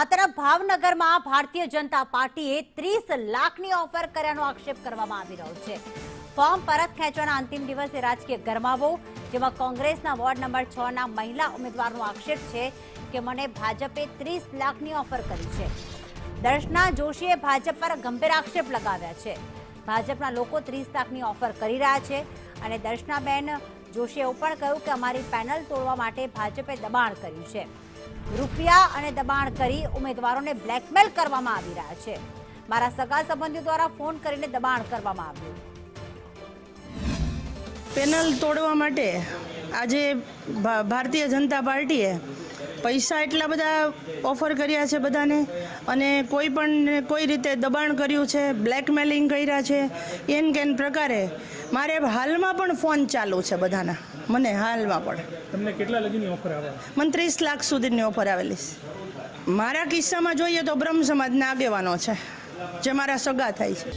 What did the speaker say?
આ તરફ ભાવનગરમાં ભારતીય જનતા પાર્ટીએ 30 લાખની ઓફર કર્યાનો આક્ષેપ કરવામાં આવી રહ્યો છે। ફોર્મ પરત ખેંચવાના અંતિમ દિવસે રાજકીય ગરમાવો, જેમાં કોંગ્રેસના વોર્ડ નંબર 6 ના મહિલા ઉમેદવારનો આક્ષેપ છે કે મને ભાજપે 30 લાખની ઓફર કરી છે। દર્શના જોશીએ ભાજપ પર ગંભીર આક્ષેપ લગાવ્યા છે। ભાજપના લોકો 30 લાખની ઓફર કરી રહ્યા છે અને દર્શનાબેન જોશીએ એવું પણ કહ્યું કે અમારી પેનલ તોડવા માટે ભાજપે દબાણ કર્યું છે। રૂપિયા અને દબાણ કરી ઉમેદવારોને બ્લેકમેલ કરવામાં આવી રહ્યા છે। મારા સગા સંબંધીઓ દ્વારા ફોન કરીને દબાણ કરવામાં આવ્યું। પેનલ તોડવા માટે આજે ભારતીય જનતા પાર્ટીએ પૈસા એટલા બધા ઓફર કર્યા છે બધાને, અને કોઈ રીતે દબાણ કર્યું છે, બ્લેકમેલિંગ કર્યા છે। એન કેન પ્રકારે મારે હાલમાં પણ ફોન ચાલુ છે બધાના, મને હાલમાં પણ। તમને કેટલા લગીની ઓફર આવે? મને 30 લાખ સુધીની ઓફર આવેલી છે। મારા કિસ્સામાં જોઈએ તો બ્રહ્મ સમાજના આગેવાનો છે, જે મારા સગા થાય છે।